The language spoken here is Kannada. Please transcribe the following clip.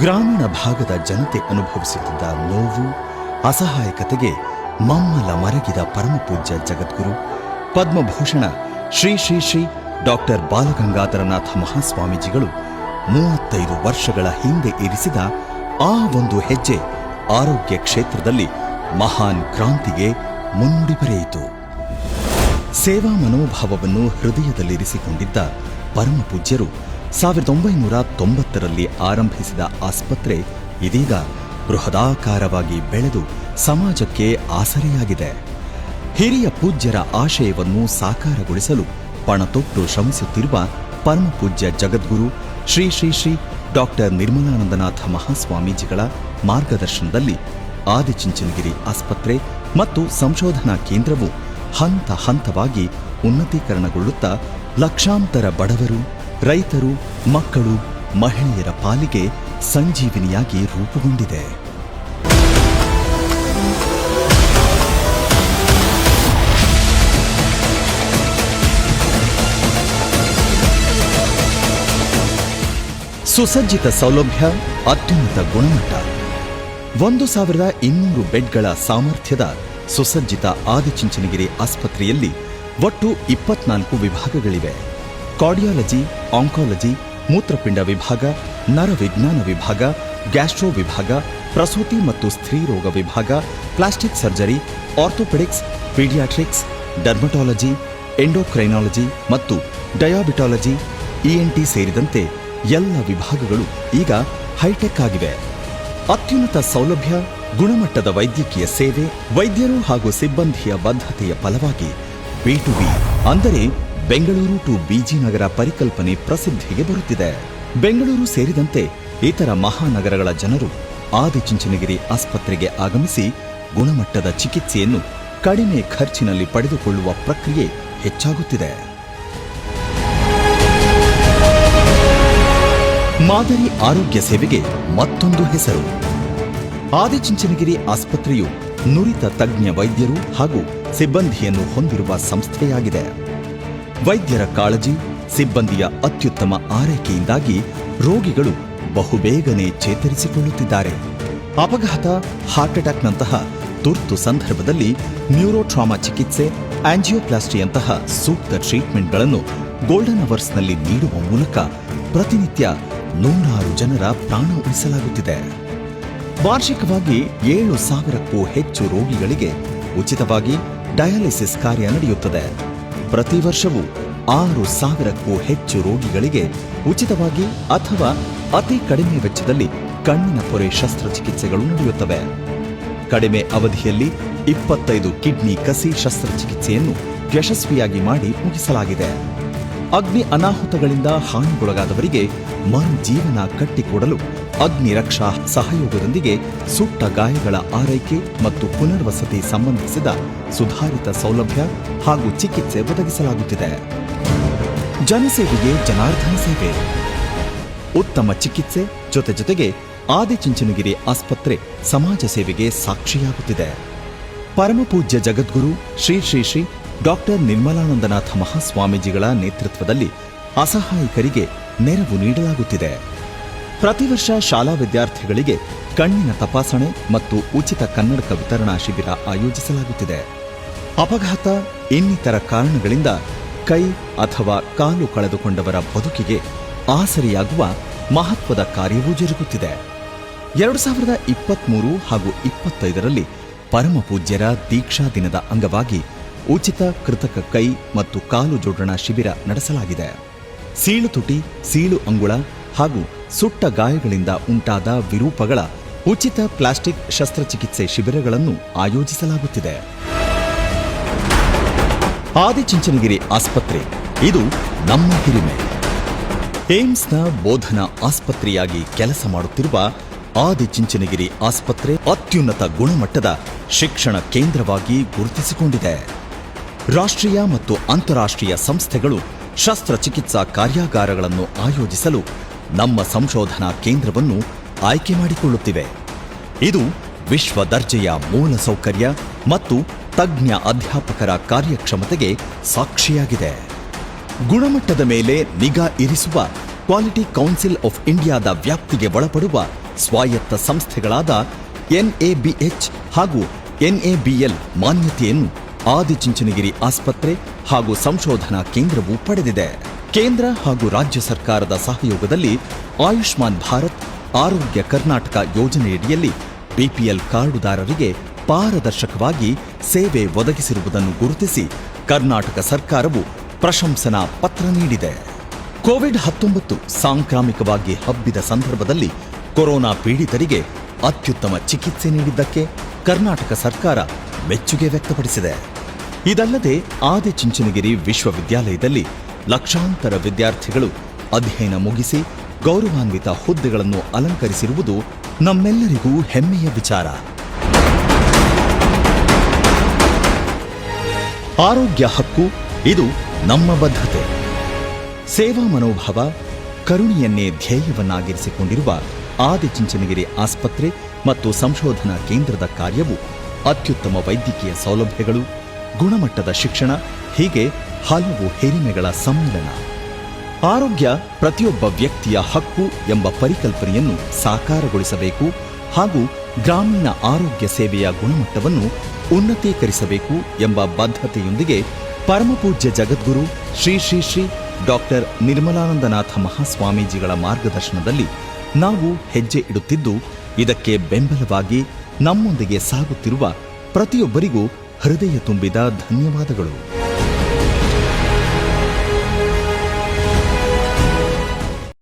ಗ್ರಾಮೀಣ ಭಾಗದ ಜನತೆ ಅನುಭವಿಸುತ್ತಿದ್ದ ನೋವು, ಅಸಹಾಯಕತೆಗೆ ಮಮ್ಮಲ ಮರಗಿದ ಪರಮಪೂಜ್ಯ ಜಗದ್ಗುರು ಪದ್ಮಭೂಷಣ ಶ್ರೀ ಶ್ರೀ ಶ್ರೀ ಡಾಕ್ಟರ್ ಬಾಲಗಂಗಾಧರನಾಥ ಮಹಾಸ್ವಾಮೀಜಿಗಳು 35 ವರ್ಷಗಳ ಹಿಂದೆ ಇರಿಸಿದ ಆ ಒಂದು ಹೆಜ್ಜೆ ಆರೋಗ್ಯ ಕ್ಷೇತ್ರದಲ್ಲಿ ಮಹಾನ್ ಕ್ರಾಂತಿಗೆ ಮುನ್ನುಡಿ ಬರೆಯಿತು. ಸೇವಾ ಮನೋಭಾವವನ್ನು ಹೃದಯದಲ್ಲಿರಿಸಿಕೊಂಡಿದ್ದ ಪರಮಪೂಜ್ಯರು 1990ರಲ್ಲಿ ಆರಂಭಿಸಿದ ಆಸ್ಪತ್ರೆ ಇದೀಗ ಬೃಹದಾಕಾರವಾಗಿ ಬೆಳೆದು ಸಮಾಜಕ್ಕೆ ಆಸರೆಯಾಗಿದೆ. ಹಿರಿಯ ಪೂಜ್ಯರ ಆಶಯವನ್ನು ಸಾಕಾರಗೊಳಿಸಲು ಪಣತೊಟ್ಟು ಶ್ರಮಿಸುತ್ತಿರುವ ಪರಮಪೂಜ್ಯ ಜಗದ್ಗುರು ಶ್ರೀ ಶ್ರೀ ಶ್ರೀ ಡಾಕ್ಟರ್ ನಿರ್ಮಲಾನಂದನಾಥ ಮಹಾಸ್ವಾಮೀಜಿಗಳ ಮಾರ್ಗದರ್ಶನದಲ್ಲಿ ಆದಿಚುಂಚನಗಿರಿ ಆಸ್ಪತ್ರೆ ಮತ್ತು ಸಂಶೋಧನಾ ಕೇಂದ್ರವು ಹಂತ ಹಂತವಾಗಿ ಉನ್ನತೀಕರಣಗೊಳ್ಳುತ್ತಾ ಲಕ್ಷಾಂತರ ಬಡವರು, ರೈತರು, ಮಕ್ಕಳು, ಮಹಿಳೆಯರ ಪಾಲಿಗೆ ಸಂಜೀವಿನಿಯಾಗಿ ರೂಪುಗೊಂಡಿದೆ. ಸುಸಜ್ಜಿತ ಸೌಲಭ್ಯ, ಅತ್ಯುನ್ನತ ಗುಣಮಟ್ಟ. 1200 ಬೆಡ್ಗಳ ಸಾಮರ್ಥ್ಯದ ಸುಸಜ್ಜಿತ ಆದಿಚುಂಚನಗಿರಿ ಆಸ್ಪತ್ರೆಯಲ್ಲಿ ಒಟ್ಟು 24 ವಿಭಾಗಗಳಿವೆ. ಕಾರ್ಡಿಯಾಲಜಿ, ಆಂಕಾಲಜಿ, ಮೂತ್ರಪಿಂಡ ವಿಭಾಗ, ನರವಿಜ್ಞಾನ ವಿಭಾಗ, ಗ್ಯಾಸ್ಟ್ರೋ ವಿಭಾಗ, ಪ್ರಸೂತಿ ಮತ್ತು ಸ್ತ್ರೀರೋಗ ವಿಭಾಗ, plastic surgery, orthopaedics, paediatrics, dermatology, endocrinology ಮತ್ತು ಡಯಾಬಿಟಾಲಜಿ, ಇಎನ್ಟಿ ಸೇರಿದಂತೆ ಎಲ್ಲ ವಿಭಾಗಗಳು ಈಗ ಹೈಟೆಕ್ ಆಗಿವೆ. ಅತ್ಯುನ್ನತ ಸೌಲಭ್ಯ, ಗುಣಮಟ್ಟದ ವೈದ್ಯಕೀಯ ಸೇವೆ, ವೈದ್ಯರು ಹಾಗೂ ಸಿಬ್ಬಂದಿಯ ಬದ್ಧತೆಯ ಫಲವಾಗಿ B2B ಅಂದರೆ ಬೆಂಗಳೂರು ಟು ಬಿಜಿ ನಗರ ಪರಿಕಲ್ಪನೆ ಪ್ರಸಿದ್ಧಿಗೆ ಬರುತ್ತಿದೆ. ಬೆಂಗಳೂರು ಸೇರಿದಂತೆ ಇತರ ಮಹಾನಗರಗಳ ಜನರು ಆದಿಚುಂಚನಗಿರಿ ಆಸ್ಪತ್ರೆಗೆ ಆಗಮಿಸಿ ಗುಣಮಟ್ಟದ ಚಿಕಿತ್ಸೆಯನ್ನು ಕಡಿಮೆ ಖರ್ಚಿನಲ್ಲಿ ಪಡೆದುಕೊಳ್ಳುವ ಪ್ರಕ್ರಿಯೆ ಹೆಚ್ಚಾಗುತ್ತಿದೆ. ಮಾದರಿ ಆರೋಗ್ಯ ಸೇವೆಗೆ ಮತ್ತೊಂದು ಹೆಸರು. ಆದಿಚುಂಚನಗಿರಿ ಆಸ್ಪತ್ರೆಯು ನುರಿತ ತಜ್ಞ ವೈದ್ಯರು ಹಾಗೂ ಸಿಬ್ಬಂದಿಯನ್ನು ಹೊಂದಿರುವ ಸಂಸ್ಥೆಯಾಗಿದೆ. ವೈದ್ಯರ ಕಾಳಜಿ, ಸಿಬ್ಬಂದಿಯ ಅತ್ಯುತ್ತಮ ಆರೈಕೆಯಿಂದಾಗಿ ರೋಗಿಗಳು ಬಹುಬೇಗನೆ ಚೇತರಿಸಿಕೊಳ್ಳುತ್ತಿದ್ದಾರೆ. ಅಪಘಾತ, ಹಾರ್ಟ್ ಅಟ್ಯಾಕ್ನಂತಹ ತುರ್ತು ಸಂದರ್ಭದಲ್ಲಿ ನ್ಯೂರೋಟ್ರಾಮಾ ಚಿಕಿತ್ಸೆ, ಆಂಜಿಯೋಪ್ಲಾಸ್ಟಿಯಂತಹ ಸೂಕ್ತ ಟ್ರೀಟ್ಮೆಂಟ್ಗಳನ್ನು ಗೋಲ್ಡನ್ ಅವರ್ಸ್ನಲ್ಲಿ ನೀಡುವ ಮೂಲಕ ಪ್ರತಿನಿತ್ಯ 100 ಜನರ ಪ್ರಾಣ ಉಳಿಸಲಾಗುತ್ತಿದೆ. ವಾರ್ಷಿಕವಾಗಿ 7,000ಕ್ಕೂ ಹೆಚ್ಚು ರೋಗಿಗಳಿಗೆ ಉಚಿತವಾಗಿ ಡಯಾಲಿಸಿಸ್ ಕಾರ್ಯ ನಡೆಯುತ್ತದೆ. ಪ್ರತಿ ವರ್ಷವೂ 6,000ಕ್ಕೂ ಹೆಚ್ಚು ರೋಗಿಗಳಿಗೆ ಉಚಿತವಾಗಿ ಅಥವಾ ಅತಿ ಕಡಿಮೆ ವೆಚ್ಚದಲ್ಲಿ ಕಣ್ಣಿನ ಪೊರೆ ಶಸ್ತ್ರಚಿಕಿತ್ಸೆಗಳು ನಡೆಯುತ್ತವೆ. ಕಡಿಮೆ ಅವಧಿಯಲ್ಲಿ 25 ಕಿಡ್ನಿ ಕಸಿ ಶಸ್ತ್ರಚಿಕಿತ್ಸೆಯನ್ನು ಯಶಸ್ವಿಯಾಗಿ ಮಾಡಿ ಮುಗಿಸಲಾಗಿದೆ. ಅಗ್ನಿ ಅನಾಹುತಗಳಿಂದ ಹಾನಿಗೊಳಗಾದವರಿಗೆ ಮರು ಜೀವನ ಕಟ್ಟಿಕೊಡಲು ಅಗ್ನಿ ರಕ್ಷಾ ಸಹಯೋಗದೊಂದಿಗೆ ಸುಟ್ಟ ಗಾಯಗಳ ಆರೈಕೆ ಮತ್ತು ಪುನರ್ವಸತಿ ಸಂಬಂಧಿಸಿದ ಸುಧಾರಿತ ಸೌಲಭ್ಯ ಹಾಗೂ ಚಿಕಿತ್ಸೆ ಒದಗಿಸಲಾಗುತ್ತಿದೆ. ಜನಸೇವೆಗೆ ಜನಾರ್ದನ ಸೇವೆ. ಉತ್ತಮ ಚಿಕಿತ್ಸೆ ಜೊತೆಗೆ ಆದಿಚುಂಚನಗಿರಿ ಆಸ್ಪತ್ರೆ ಸಮಾಜ ಸೇವೆಗೆ ಸಾಕ್ಷಿಯಾಗುತ್ತಿದೆ. ಪರಮಪೂಜ್ಯ ಜಗದ್ಗುರು ಶ್ರೀ ಶ್ರೀ ಶ್ರೀ ಡಾಕ್ಟರ್ ನಿರ್ಮಲಾನಂದನಾಥ ಮಹಾಸ್ವಾಮೀಜಿಗಳ ನೇತೃತ್ವದಲ್ಲಿ ಅಸಹಾಯಕರಿಗೆ ನೆರವು ನೀಡಲಾಗುತ್ತಿದೆ. ಪ್ರತಿ ವರ್ಷ ಶಾಲಾ ವಿದ್ಯಾರ್ಥಿಗಳಿಗೆ ಕಣ್ಣಿನ ತಪಾಸಣೆ ಮತ್ತು ಉಚಿತ ಕನ್ನಡಕ ವಿತರಣಾ ಶಿಬಿರ ಆಯೋಜಿಸಲಾಗುತ್ತಿದೆ. ಅಪಘಾತ, ಇನ್ನಿತರ ಕಾರಣಗಳಿಂದ ಕೈ ಅಥವಾ ಕಾಲು ಕಳೆದುಕೊಂಡವರ ಬದುಕಿಗೆ ಆಸರೆಯಾಗುವ ಮಹತ್ವದ ಕಾರ್ಯವೂ ಜರುಗುತ್ತಿದೆ. 2023 ಹಾಗೂ 25ರಲ್ಲಿ ಪರಮಪೂಜ್ಯರ ದೀಕ್ಷಾ ದಿನದ ಅಂಗವಾಗಿ ಉಚಿತ ಕೃತಕ ಕೈ ಮತ್ತು ಕಾಲು ಜೋಡಣಾ ಶಿಬಿರ ನಡೆಸಲಾಗಿದೆ. ಸೀಳು ತುಟಿ, ಸೀಳು ಅಂಗುಳ ಹಾಗೂ ಸುಟ್ಟ ಗಾಯಗಳಿಂದ ಉಂಟಾದ ವಿರೂಪಗಳ ಉಚಿತ ಪ್ಲಾಸ್ಟಿಕ್ ಶಸ್ತ್ರಚಿಕಿತ್ಸೆ ಶಿಬಿರಗಳನ್ನು ಆಯೋಜಿಸಲಾಗುತ್ತಿದೆ. ಆದಿಚುಂಚನಗಿರಿ ಆಸ್ಪತ್ರೆ ಇದು ನಮ್ಮ ಹಿರಿಮೆ. ಏಮ್ಸ್ನ ಬೋಧನಾ ಆಸ್ಪತ್ರೆಯಾಗಿ ಕೆಲಸ ಮಾಡುತ್ತಿರುವ ಆದಿಚುಂಚನಗಿರಿ ಆಸ್ಪತ್ರೆ ಅತ್ಯುನ್ನತ ಗುಣಮಟ್ಟದ ಶಿಕ್ಷಣ ಕೇಂದ್ರವಾಗಿ ಗುರುತಿಸಿಕೊಂಡಿದೆ. ರಾಷ್ಟ್ರೀಯ ಮತ್ತು ಅಂತಾರಾಷ್ಟ್ರೀಯ ಸಂಸ್ಥೆಗಳು ಶಸ್ತ್ರಚಿಕಿತ್ಸಾ ಕಾರ್ಯಾಗಾರಗಳನ್ನು ಆಯೋಜಿಸಲು ನಮ್ಮ ಸಂಶೋಧನಾ ಕೇಂದ್ರವನ್ನು ಆಯ್ಕೆ ಮಾಡಿಕೊಳ್ಳುತ್ತಿವೆ. ಇದು ವಿಶ್ವ ದರ್ಜೆಯ ಮೂಲಸೌಕರ್ಯ ಮತ್ತು ತಜ್ಞ ಅಧ್ಯಾಪಕರ ಕಾರ್ಯಕ್ಷಮತೆಗೆ ಸಾಕ್ಷಿಯಾಗಿದೆ. ಗುಣಮಟ್ಟದ ಮೇಲೆ ನಿಗಾ ಇರಿಸುವ ಕ್ವಾಲಿಟಿ ಕೌನ್ಸಿಲ್ ಆಫ್ ಇಂಡಿಯಾದ ವ್ಯಾಪ್ತಿಗೆ ಒಳಪಡುವ ಸ್ವಾಯತ್ತ ಸಂಸ್ಥೆಗಳಾದ NABH ಹಾಗೂ NABL ಮಾನ್ಯತೆಯನ್ನು ಆದಿಚುಂಚನಗಿರಿ ಆಸ್ಪತ್ರೆ ಹಾಗೂ ಸಂಶೋಧನಾ ಕೇಂದ್ರವು ಪಡೆದಿದೆ. ಕೇಂದ್ರ ಹಾಗೂ ರಾಜ್ಯ ಸರ್ಕಾರದ ಸಹಯೋಗದಲ್ಲಿ ಆಯುಷ್ಮಾನ್ ಭಾರತ್ ಆರೋಗ್ಯ ಕರ್ನಾಟಕ ಯೋಜನೆಯಡಿಯಲ್ಲಿ BPL ಕಾರ್ಡುದಾರರಿಗೆ ಪಾರದರ್ಶಕವಾಗಿ ಸೇವೆ ಒದಗಿಸಿರುವುದನ್ನು ಗುರುತಿಸಿ ಕರ್ನಾಟಕ ಸರ್ಕಾರವು ಪ್ರಶಂಸನಾ ಪತ್ರ ನೀಡಿದೆ. ಕೋವಿಡ್-19 ಸಾಂಕ್ರಾಮಿಕವಾಗಿ ಹಬ್ಬಿದ ಸಂದರ್ಭದಲ್ಲಿ ಕೊರೋನಾ ಪೀಡಿತರಿಗೆ ಅತ್ಯುತ್ತಮ ಚಿಕಿತ್ಸೆ ನೀಡಿದ್ದಕ್ಕೆ ಕರ್ನಾಟಕ ಸರ್ಕಾರ ಮೆಚ್ಚುಗೆ ವ್ಯಕ್ತಪಡಿಸಿದೆ. ಇದಲ್ಲದೆ ಆದಿಚುಂಚನಗಿರಿ ವಿಶ್ವವಿದ್ಯಾಲಯದಲ್ಲಿ ಲಕ್ಷಾಂತರ ವಿದ್ಯಾರ್ಥಿಗಳು ಅಧ್ಯಯನ ಮುಗಿಸಿ ಗೌರವಾನ್ವಿತ ಹುದ್ದೆಗಳನ್ನು ಅಲಂಕರಿಸಿರುವುದು ನಮ್ಮೆಲ್ಲರಿಗೂ ಹೆಮ್ಮೆಯ ವಿಚಾರ. ಆರೋಗ್ಯ ಹಕ್ಕು ಇದು ನಮ್ಮ ಬದ್ಧತೆ. ಸೇವಾ ಮನೋಭಾವ, ಕರುಣೆಯನ್ನೇ ಧ್ಯೇಯವನ್ನಾಗಿರಿಸಿಕೊಂಡಿರುವ ಆದಿಚುಂಚನಗಿರಿ ಆಸ್ಪತ್ರೆ ಮತ್ತು ಸಂಶೋಧನಾ ಕೇಂದ್ರದ ಕಾರ್ಯವು ಅತ್ಯುತ್ತಮ ವೈದ್ಯಕೀಯ ಸೌಲಭ್ಯಗಳು, ಗುಣಮಟ್ಟದ ಶಿಕ್ಷಣ ಹೀಗೆ ಹಲವು ಹಿರಿಮೆಗಳ ಸಮ್ಮಿಲನ. ಆರೋಗ್ಯ ಪ್ರತಿಯೊಬ್ಬ ವ್ಯಕ್ತಿಯ ಹಕ್ಕು ಎಂಬ ಪರಿಕಲ್ಪನೆಯನ್ನು ಸಾಕಾರಗೊಳಿಸಬೇಕು ಹಾಗೂ ಗ್ರಾಮೀಣ ಆರೋಗ್ಯ ಸೇವೆಯ ಗುಣಮಟ್ಟವನ್ನು ಉನ್ನತೀಕರಿಸಬೇಕು ಎಂಬ ಬದ್ಧತೆಯೊಂದಿಗೆ ಪರಮಪೂಜ್ಯ ಜಗದ್ಗುರು ಶ್ರೀ ಶ್ರೀ ಶ್ರೀ ಡಾಕ್ಟರ್ ನಿರ್ಮಲಾನಂದನಾಥ ಮಹಾಸ್ವಾಮೀಜಿಗಳ ಮಾರ್ಗದರ್ಶನದಲ್ಲಿ ನಾವು ಹೆಜ್ಜೆ ಇಡುತ್ತಿದ್ದು, ಇದಕ್ಕೆ ಬೆಂಬಲವಾಗಿ ನಮ್ಮೊಂದಿಗೆ ಸಾಗುತ್ತಿರುವ ಪ್ರತಿಯೊಬ್ಬರಿಗೂ ಹೃದಯ ತುಂಬಿದ ಧನ್ಯವಾದಗಳು.